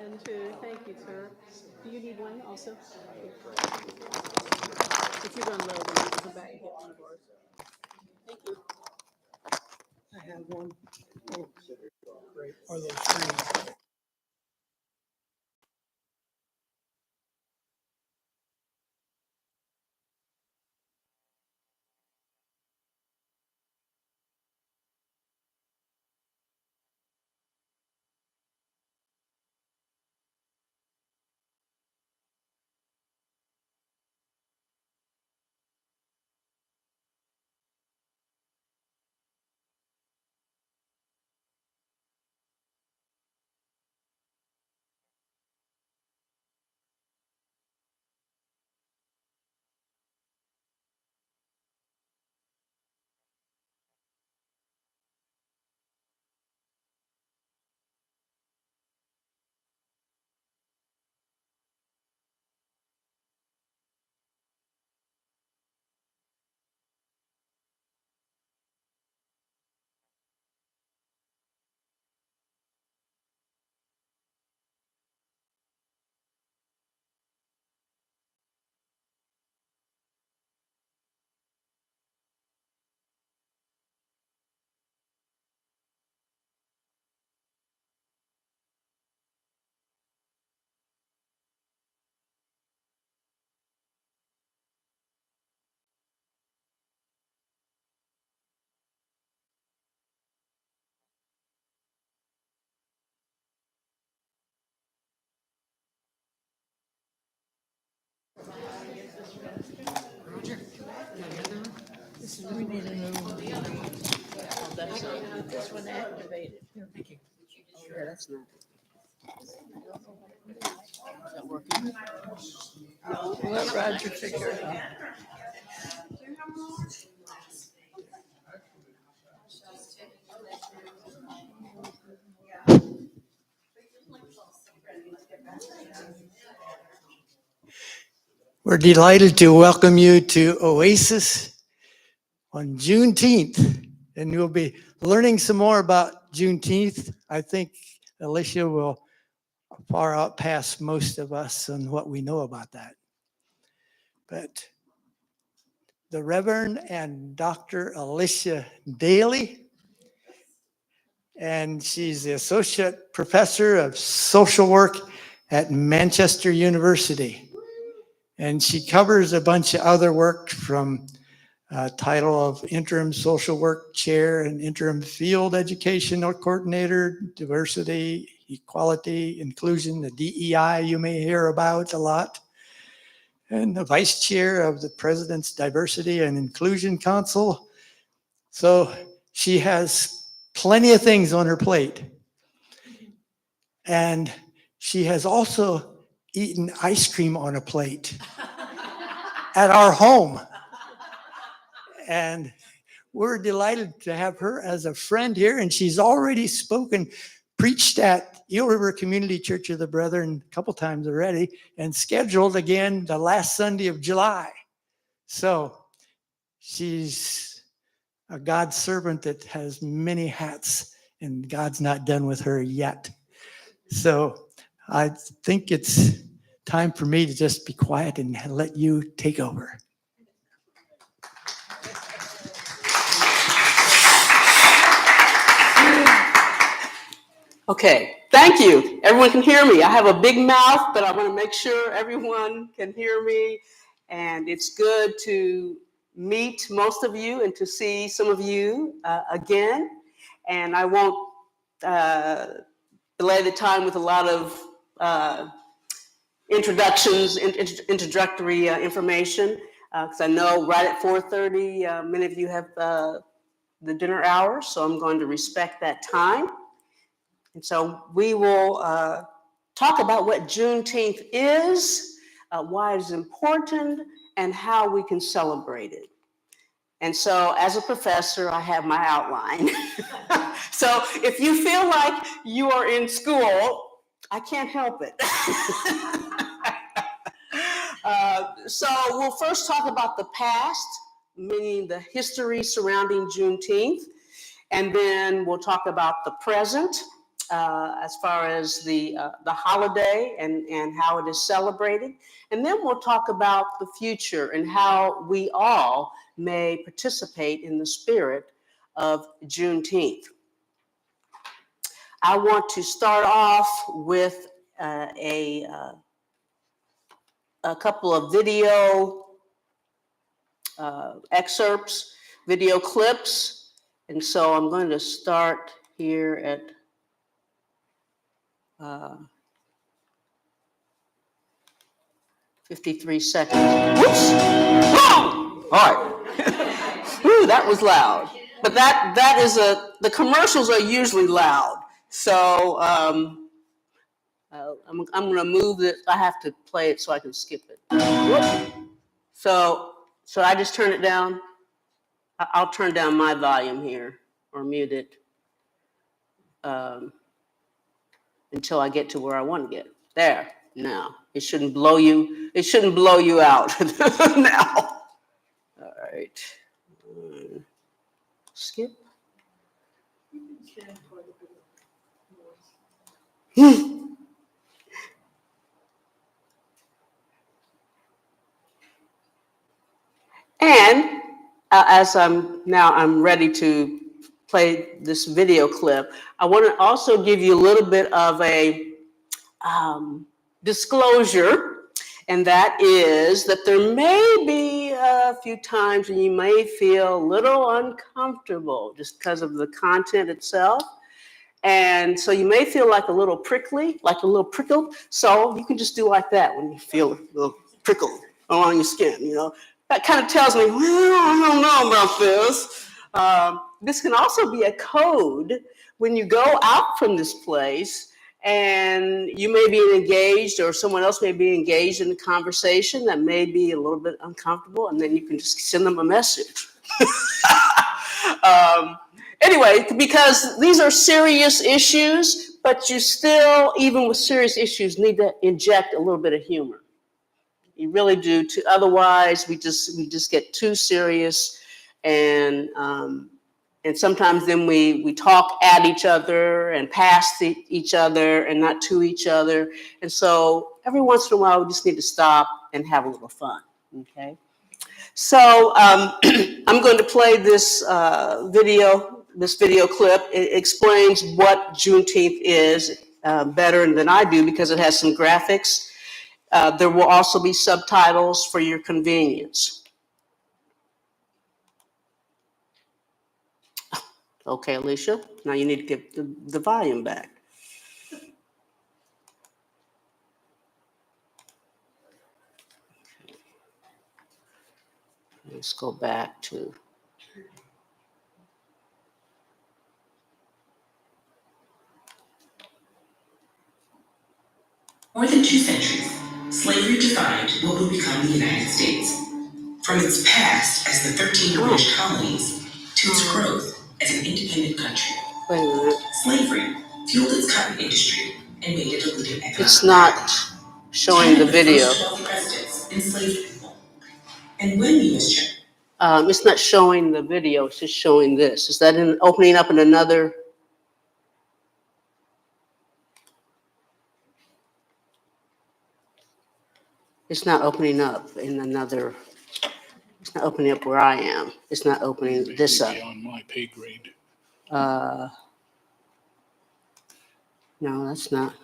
pen too. Thank you, sir. Do you need one also? If you run low, then you can come back and get one of ours. Thank you. I have one. Oh, great. Are those free? We need a new one. This one activated. Oh, yeah, that's not. Is that working? No. Let Roger figure it out. We're delighted to welcome you to Oasis on Juneteenth, and we'll be learning some more about Juneteenth. I think Alicia will far outpass most of us on what we know about that. But the Reverend and Dr. Alicia Dailey, and she's the Associate Professor of Social Work at Manchester University. And she covers a bunch of other work from title of Interim Social Work Chair and Interim Field Educational Coordinator, Diversity, Equality, Inclusion, the DEI you may hear about a lot, and the Vice Chair of the President's Diversity and Inclusion Council. So she has plenty of things on her plate. And she has also eaten ice cream on a plate at our home. And we're delighted to have her as a friend here. And she's already preached at Eel River Community Church of the Brethren a couple times already, and scheduled again the last Sunday of July. So she's a God's servant that has many hats, and God's not done with her yet. So I think it's time for me to just be quiet and let you take over. Okay, thank you. Everyone can hear me. I have a big mouth, but I want to make sure everyone can hear me. And it's good to meet most of you and to see some of you again. And I won't delay the time with a lot of introductions, introductory information, because I know right at 4:30, many of you have the dinner hour, so I'm going to respect that time. And so we will talk about what Juneteenth is, why it's important, and how we can celebrate it. And so as a professor, I have my outline. So if you feel like you are in school, I can't help it. So we'll first talk about the past, meaning the history surrounding Juneteenth, and then we'll talk about the present, as far as the holiday and how it is celebrated. And then we'll talk about the future and how we all may participate in the spirit of Juneteenth. I want to start off with a couple of video excerpts, video clips. And so I'm going to start here at 53 seconds. Whoops! Whoa! All right. Ooh, that was loud. But that is the commercials are usually loud. So I'm going to move it. I have to play it so I can skip it. Whoop. So I just turn it down. I'll turn down my volume here or mute it until I get to where I want to get. There. Now it shouldn't blow you. It shouldn't blow you out now. All right. Skip. And as I'm ready to play this video clip, I want to also give you a little bit of a disclosure, and that is that there may be a few times when you may feel a little uncomfortable just because of the content itself. And so you may feel like a little prickly, like a little prickled. So you can just do like that when you feel a little prickle along your skin, you know. That kind of tells me, well, I don't know about this. This can also be a code when you go out from this place and you may be engaged or someone else may be engaged in a conversation that may be a little bit uncomfortable, and then you can just send them a message. Anyway, because these are serious issues, but you still, even with serious issues, need to inject a little bit of humor. You really do. Otherwise, we just get too serious, and sometimes then we talk at each other and past each other and not to each other. And so every once in a while, we just need to stop and have a little fun. Okay. So I'm going to play this video clip. It explains what Juneteenth is better than I do because it has some graphics. There will also be subtitles for your convenience. Okay, Alicia, now you need to get the volume back. Let's go back to... More than 2 centuries, slavery defined what would become the United States. From its past as the 13 British colonies to its growth as an independent country. Slavery fueled its cotton industry and made it a leading economic. It's not showing the video. First 12 presidents enslaved people. And when U.S. It's not showing the video, it's just showing this. Is that opening up in another? It's not opening up in another, it's not opening up where I am. It's not opening this up. On my pay grade. No, that's not.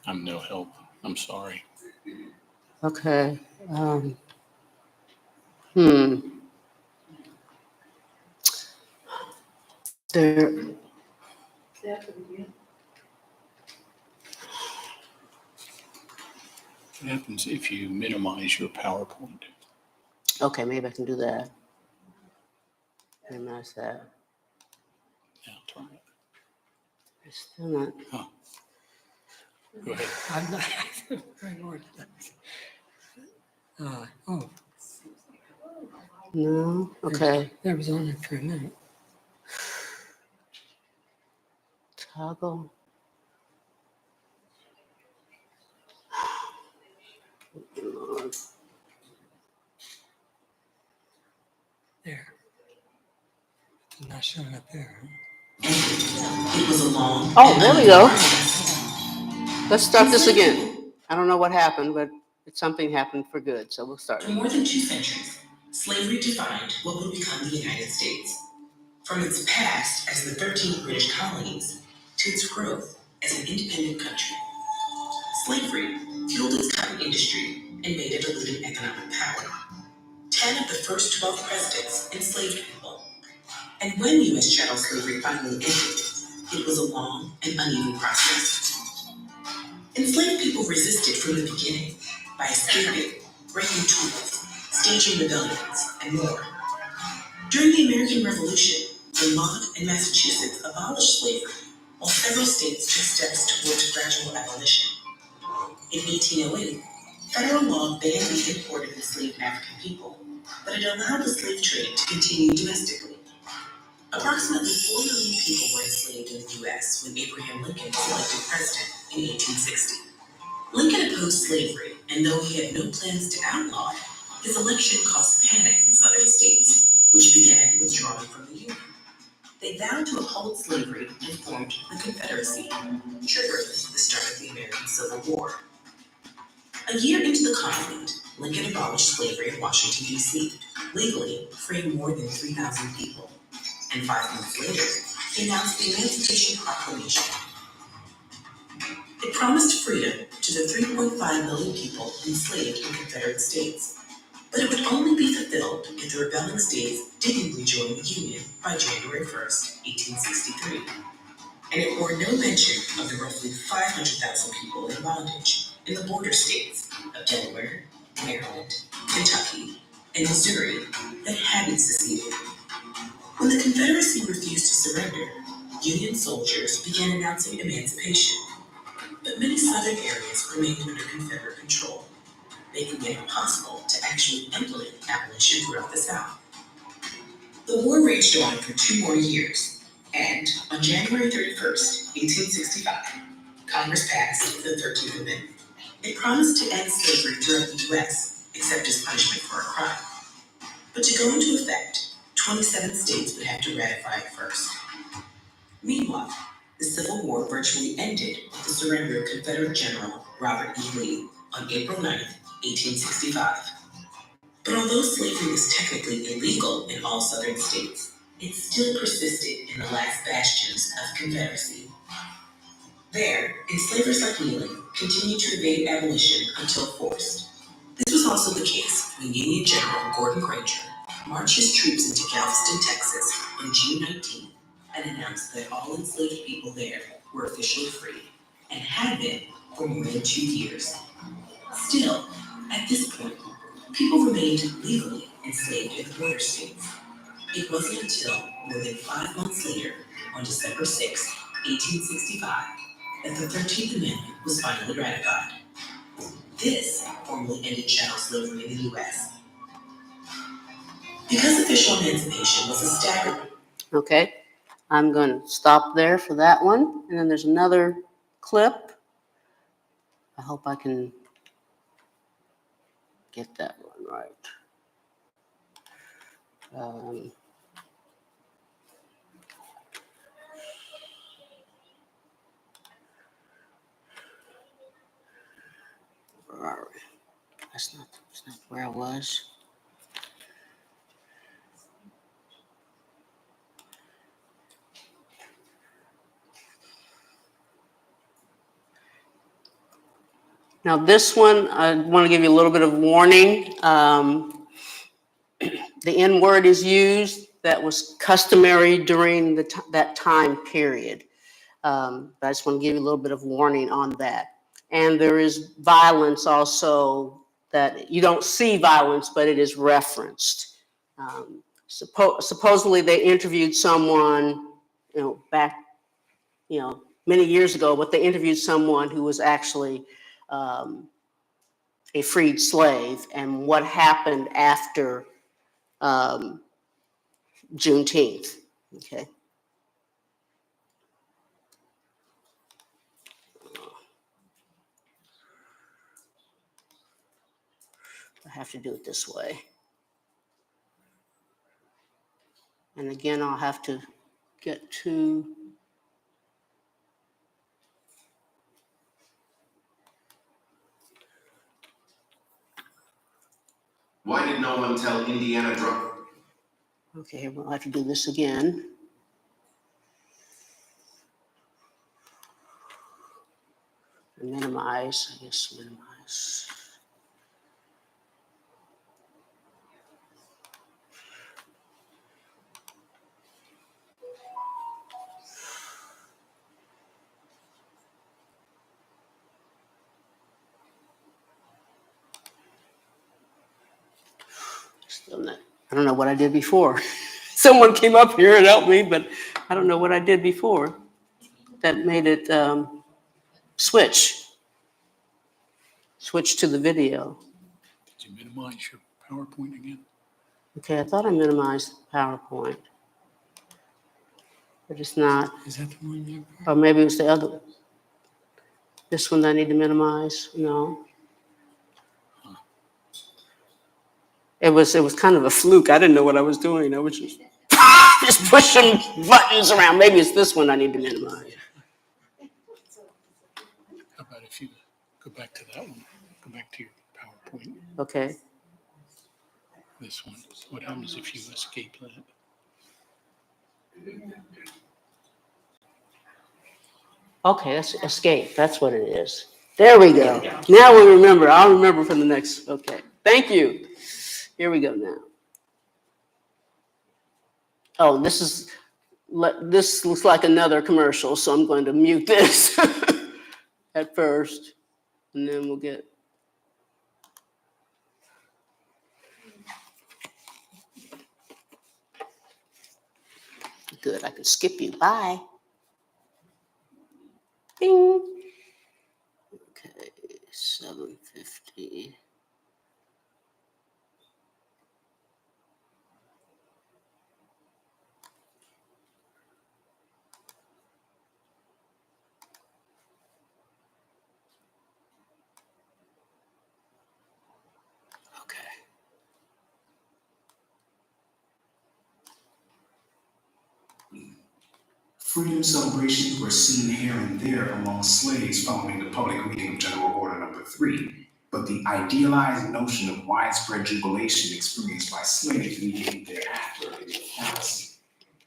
I'm no help. I'm sorry. Okay. There. What happens if you minimize your PowerPoint? Okay, maybe I can do that. Minimize that. Yeah, turn it. It's still not. Huh. Go ahead. I'm not very organized. Oh, No. Okay. that was on it for a minute. Toggle. Lord. There. Not showing up there. It was a long. Oh, there we go. Let's start this again. I don't know what happened, but something happened for good, so we'll start. For more than 2 centuries, slavery defined what would become the United States. From its past as the 13 British colonies to its growth as an independent country. Slavery fueled its cotton industry and made it a leading economic power. 10 of the first 12 presidents enslaved people. And when U.S. chattel slavery finally ended, it was a long and uneven process. Enslaved people resisted from the beginning by escaping, breaking tools, staging rebellions, and more. During the American Revolution, Vermont and Massachusetts abolished slavery, while several states took steps towards gradual abolition. In 1808, federal law banned the import of enslaved African people, but it allowed the slave trade to continue domestically. Approximately 4 million people were enslaved in the U.S. when Abraham Lincoln was elected president in 1860. Lincoln opposed slavery, and though he had no plans to outlaw it, his election caused panic in southern states, which began withdrawing from the Union. They vowed to uphold slavery and formed the Confederacy, triggering the start of the American Civil War. A year into the conflict, Lincoln abolished slavery in Washington, D.C., legally freeing more than 3,000 people. And 5 months later, he announced the Emancipation Proclamation. It promised freedom to the 3.5 million people enslaved in Confederate states. But it would only be fulfilled if the rebelling states didn't rejoin the Union by January 1st, 1863. And it bore no mention of the roughly 500,000 people in bondage in the border states of Delaware, Maryland, Kentucky, and Missouri that hadn't seceded. When the Confederacy refused to surrender, Union soldiers began announcing emancipation. But many southern areas remained under Confederate control, making it impossible to actually implement abolition throughout the South. The war raged on for 2 more years, and on January 31st, 1865, Congress passed the 13th Amendment. It promised to end slavery throughout the U.S., except as punishment for a crime. But to go into effect, 27 states would have to ratify it first. Meanwhile, the Civil War virtually ended with the surrender of Confederate General Robert E. Lee on April 9, 1865. But although slavery was technically illegal in all southern states, it still persisted in the last bastions of Confederacy. There, enslavers like Neely continued to evade abolition until forced. This was also the case when Union General Gordon Granger marched his troops into Galveston, Texas on June 19th and announced that all enslaved people there were officially free and had been for more than 2 years. Still, at this point, people remained legally enslaved in the border states. It wasn't until more than 5 months later, on December 6, 1865, that the 13th Amendment was finally ratified. This formally ended chattel slavery in the U.S. Because official emancipation was a staggering. Okay, I'm going to stop there for that one. And then there's another clip. I hope I can get that one right. Where are we? That's not where I was. Now this one, I want to give you a little bit of warning. The N word is used. That was customary during that time period. But I just want to give you a little bit of warning on that. And there is violence also, that you don't see violence, but it is referenced. Supposedly they interviewed someone, back, many years ago, but they interviewed someone who was actually a freed slave and what happened after Juneteenth. Okay. have to do it this way. And again, I'll have to get to, Why did no one tell Indiana drunk? okay, we'll have to do this again. Minimize, I guess, minimize. Still not, I don't know what I did before. Someone came up here and helped me, but I don't know what I did before that made it switch to the video. Did you minimize your PowerPoint again? Okay, I thought I minimized PowerPoint. But it's not, Is that the one you? or maybe it was the other. This one that I need to minimize, no. It was kind of a fluke. I didn't know what I was doing. I was just pushing buttons around. Maybe it's this one I need to minimize. How about if you go back to that one? Go back to your PowerPoint. Okay. This one. What happens if you escape that? Okay, that's escape. That's what it is. There we go. Now we remember. I'll remember for the next. Okay. Thank you. Here we go now. Oh, this looks like another commercial, so I'm going to mute this at first, and then we'll get. Good, I can skip you. Bye. Bing. Okay, 7:50. Freedom celebrations were seen here and there among slaves following the public reading of General Order No. 3, but the idealized notion of widespread jubilation experienced by slaves immediately thereafter is a fallacy.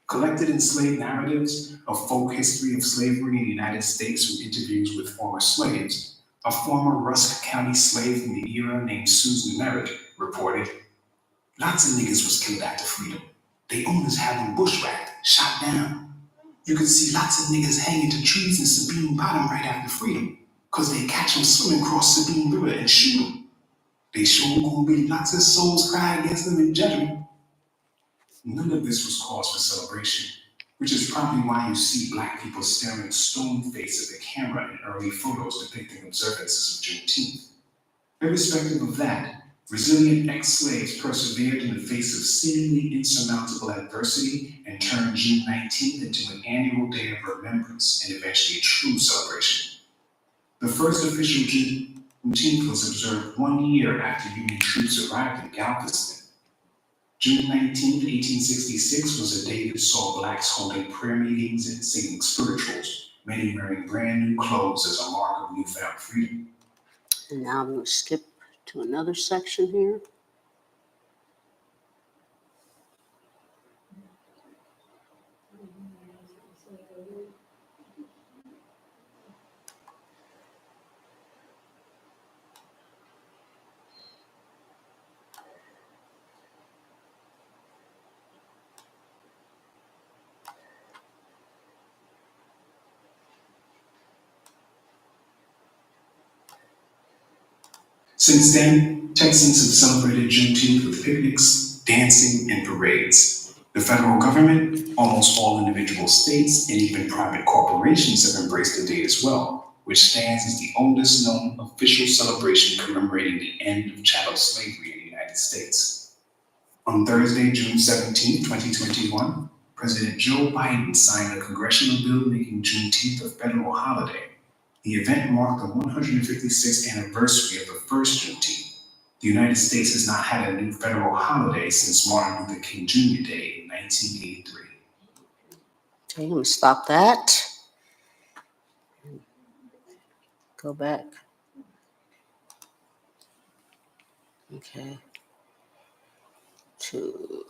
Collected in slave narratives, A Folk History of Slavery in the United States from interviews with former slaves, a former Rusk County slave from the era named Susan Merritt reported, "Lots of niggas was killed after freedom. They owners had them bushwhacked, shot down. You could see lots of niggas hanging to trees in Sabine Bottom right after freedom, cause they catch them swimming across Sabine River and shoot them. They sure gonna be lots of souls cry against them in judgment." None of this was cause for celebration, which is probably why you see Black people staring stone-faced at the camera in early photos depicting observances of Juneteenth. Irrespective of that, resilient ex-slaves persevered in the face of seemingly insurmountable adversity and turned June 19th into an annual day of remembrance and eventually a true celebration. The first official Juneteenth was observed 1 year after Union troops arrived in Galveston. June 19th, 1866 was a day that saw Blacks holding prayer meetings and singing spirituals, many wearing brand new clothes as a mark of newfound freedom. And now I'm going to skip to another section here. Since then, Texans have celebrated Juneteenth with picnics, dancing, and parades. The federal government, almost all individual states, and even private corporations have embraced the date as well, which stands as the oldest known official celebration commemorating the end of chattel slavery in the United States. On Thursday, June 17, 2021, President Joe Biden signed a congressional bill making Juneteenth a federal holiday. The event marked the 156th anniversary of the first Juneteenth. The United States has not had a new federal holiday since Martin Luther King Jr. Day in 1983. Okay, let me stop that. Go back. Okay. To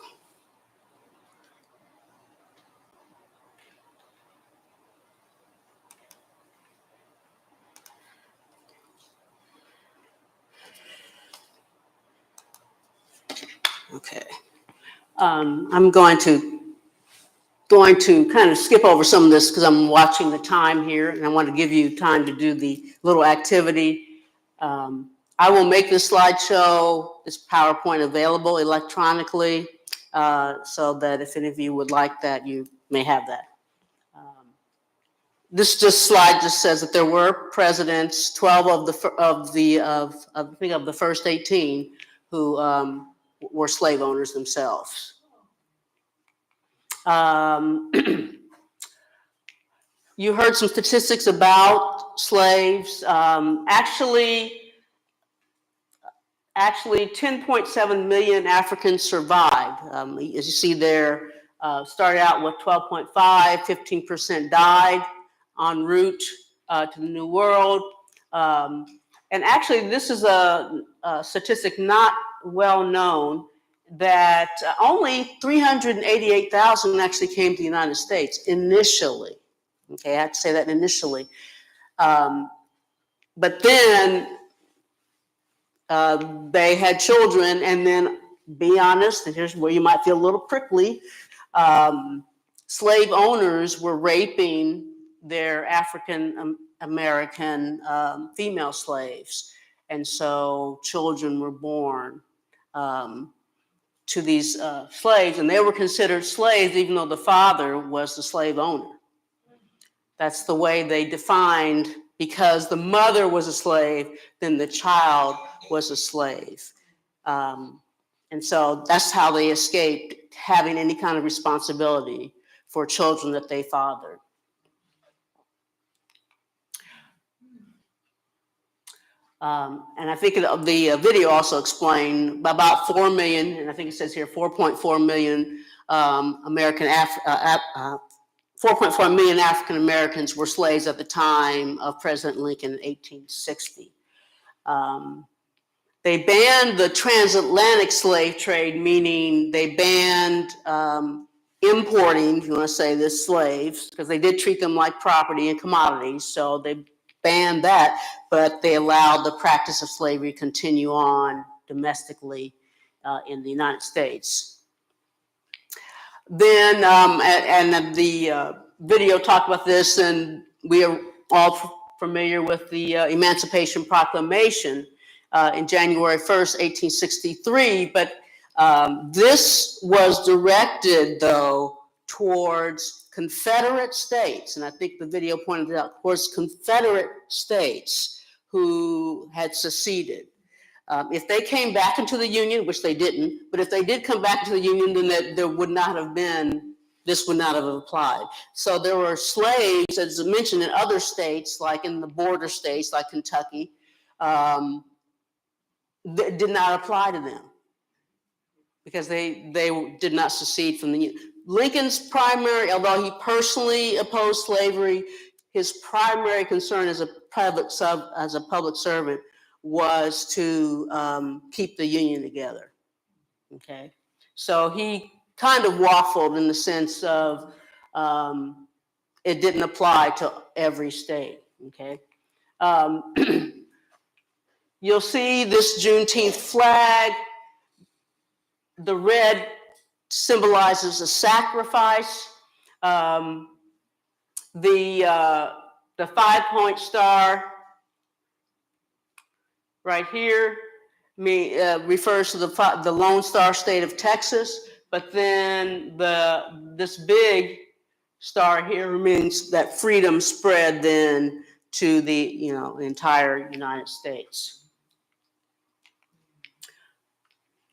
okay. I'm going to kind of skip over some of this because I'm watching the time here, and I want to give you time to do the little activity. I will make this slideshow, this PowerPoint available electronically, so that if any of you would like that, you may have that. This slide just says that there were presidents, 12 of the first 18 who were slave owners themselves. You heard some statistics about slaves. Actually 10.7 million Africans survived. As you see there, started out with 12.5, 15% died en route to the New World. And actually, this is a statistic not well known, that only 388,000 actually came to the United States initially. Okay, I have to say that initially. But then they had children, and then, be honest, and here's where you might feel a little prickly, slave owners were raping their African American female slaves. And so children were born to these slaves, and they were considered slaves even though the father was the slave owner. That's the way they defined, because the mother was a slave, then the child was a slave. And so that's how they escaped having any kind of responsibility for children that they fathered. And I think the video also explained about 4 million, and I think it says here 4.4 million 4.4 million African Americans were slaves at the time of President Lincoln in 1860. They banned the transatlantic slave trade, meaning they banned importing, if you want to say this, slaves, because they did treat them like property and commodities. So they banned that, but they allowed the practice of slavery to continue on domestically in the United States. Then, and the video talked about this, and we are all familiar with the Emancipation Proclamation in January 1st, 1863, but this was directed, though, towards Confederate states, and I think the video pointed out, towards Confederate states who had seceded. If they came back into the Union, which they didn't, but if they did come back into the Union, then there would not have been, this would not have applied. So there were slaves, as mentioned, in other states, like in the border states, like Kentucky, that did not apply to them because they did not secede from the Union. Lincoln's primary, although he personally opposed slavery, his primary concern as a public servant was to keep the Union together, okay? So he kind of waffled in the sense of it didn't apply to every state, okay? You'll see this Juneteenth flag. The red symbolizes a sacrifice. The 5-point star right here refers to the Lone Star State of Texas, but then this big star here means that freedom spread then to the entire United States.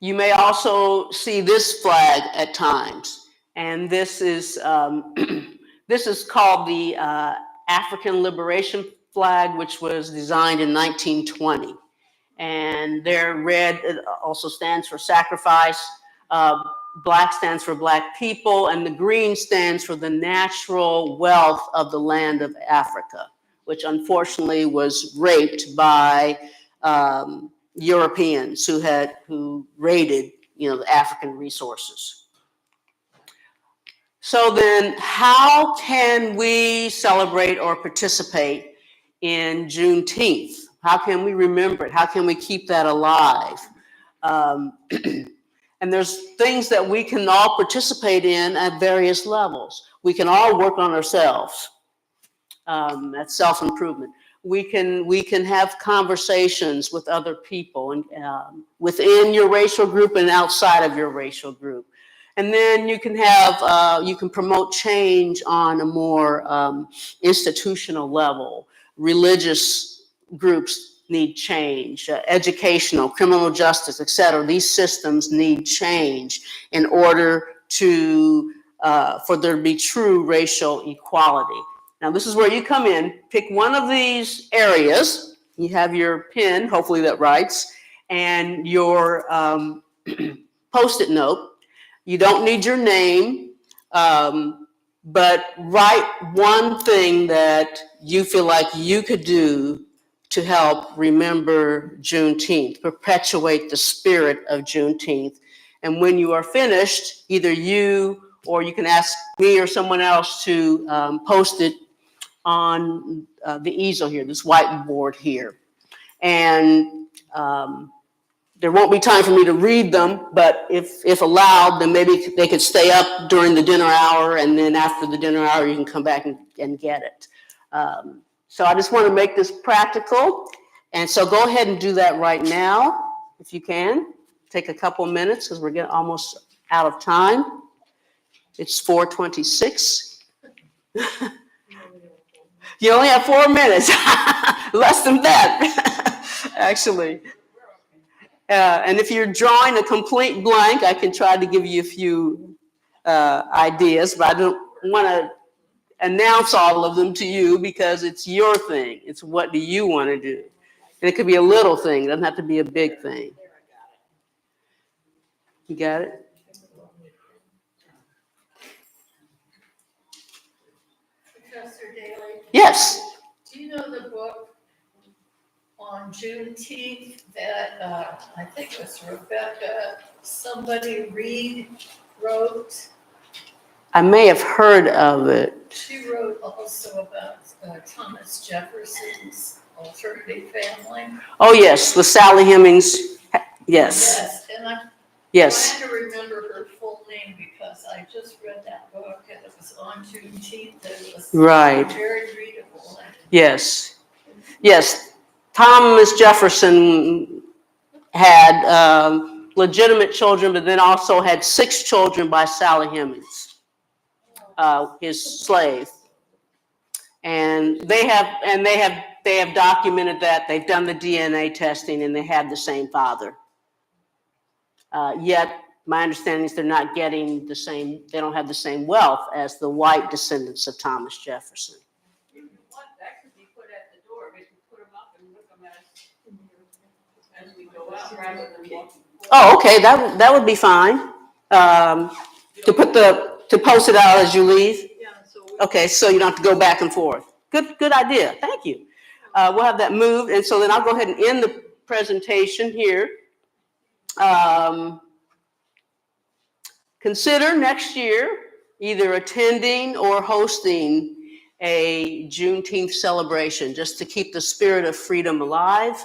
You may also see this flag at times, and this is this is called the African Liberation Flag, which was designed in 1920. And their red also stands for sacrifice. Black stands for Black people, and the green stands for the natural wealth of the land of Africa, which unfortunately was raped by Europeans who raided, the African resources. So then, how can we celebrate or participate in Juneteenth? How can we remember it? How can we keep that alive? And there's things that we can all participate in at various levels. We can all work on ourselves. That's self-improvement. We can have conversations with other people and within your racial group and outside of your racial group. And then you can promote change on a more institutional level. Religious groups need change, educational, criminal justice, et cetera. These systems need change in order for there to be true racial equality. Now, this is where you come in. Pick one of these areas. You have your pen, hopefully that writes, and your Post-it note. You don't need your name, but write one thing that you feel like you could do to help remember Juneteenth, perpetuate the spirit of Juneteenth. And when you are finished, either you or you can ask me or someone else to post it on the easel here, this whiteboard here. And there won't be time for me to read them, but if allowed, then maybe they could stay up during the dinner hour, and then after the dinner hour, you can come back and get it. So I just want to make this practical. And so go ahead and do that right now, if you can. Take a couple minutes, because we're getting almost out of time. It's 4:26. You only have 4 minutes. Less than that, actually. And if you're drawing a complete blank, I can try to give you a few ideas, but I don't want to announce all of them to you because it's your thing. It's what do you want to do? And it could be a little thing. It doesn't have to be a big thing. You got it? Professor Dailey, Yes. do you know the book on Juneteenth that I think it was Rebecca, somebody Reed wrote? I may have heard of it. She wrote also about Thomas Jefferson's alternative family. Oh, yes, with Sally Hemings. Yes. Yes, and I'm Yes. trying to remember her full name because I just read that book and it was on Juneteenth. It was Right. very readable. Yes. Yes. Thomas Jefferson had legitimate children, but then also had 6 children by Sally Hemings, his slave. And they have documented that. They've done the DNA testing, and they had the same father. Yet, my understanding is they're not getting the same. They don't have the same wealth as the white descendants of Thomas Jefferson. That could be put at the door. We could put them up and look them as we go out rather than walking. Oh, okay, that would be fine. To post it out as you leave. Yeah, so Okay, so you don't have to go back and forth. Good idea. Thank you. We'll have that moved, and so then I'll go ahead and end the presentation here. Consider next year either attending or hosting a Juneteenth celebration just to keep the spirit of freedom alive.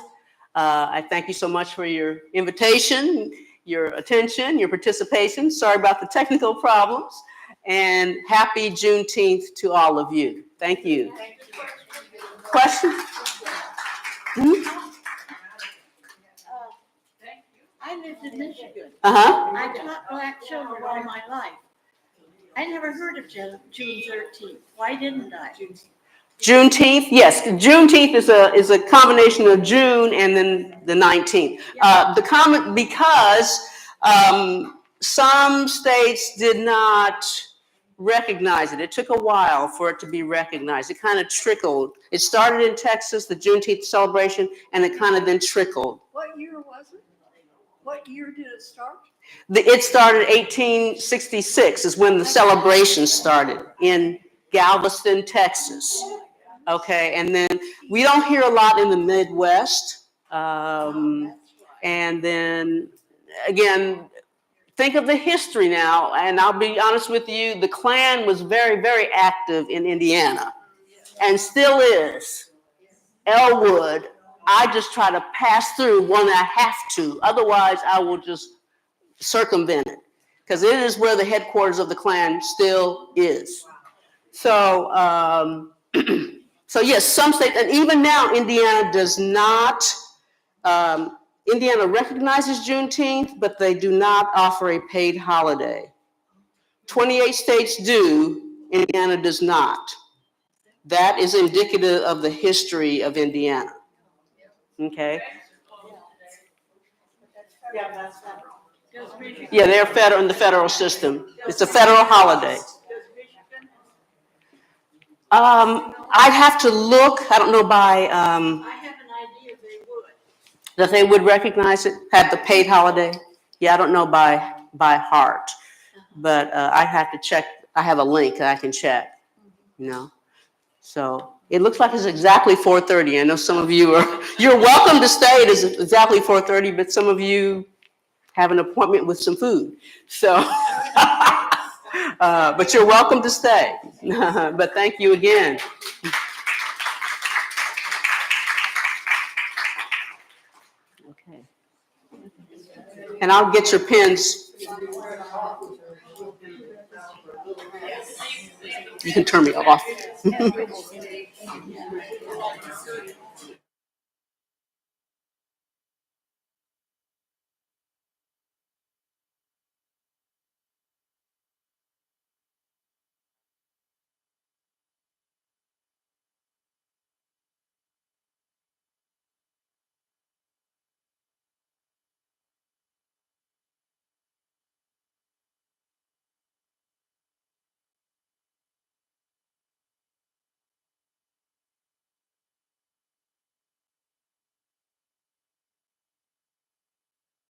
I thank you so much for your invitation, your attention, your participation. Sorry about the technical problems, and happy Juneteenth to all of you. Thank you. Questions? I lived in Michigan. Uh-huh. I taught black children all my life. I never heard of June 13th. Why didn't I? Juneteenth, yes. Juneteenth is a combination of June and then the 19th. Because some states did not recognize it. It took a while for it to be recognized. It kind of trickled. It started in Texas, the Juneteenth celebration, and it kind of then trickled. What year was it? What year did it start? It started 1866 is when the celebration started in Galveston, Texas. Okay, and then we don't hear a lot in the Midwest. And then again, think of the history now, and I'll be honest with you, the Klan was very, very active in Indiana and still is. Elwood, I just try to pass through when I have to. Otherwise, I will just circumvent it because it is where the headquarters of the Klan still is. So, so yes, some states, and even now, Indiana does not, Indiana recognizes Juneteenth, but they do not offer a paid holiday. 28 states do, Indiana does not. That is indicative of the history of Indiana. Okay? Yeah, that's federal. Does Michigan? Yeah, they're federal in the federal system. It's a federal holiday. Does Michigan? I'd have to look, I don't know by, I have an idea they would. that they would recognize it, have the paid holiday. Yeah, I don't know by heart, but I have to check. I have a link that I can check, you know. So it looks like it's exactly 4:30. I know some of you you're welcome to stay. It is exactly 4:30, but some of you have an appointment with some food. So, but you're welcome to stay. But thank you again. Okay. And I'll get your pens. You can turn me off.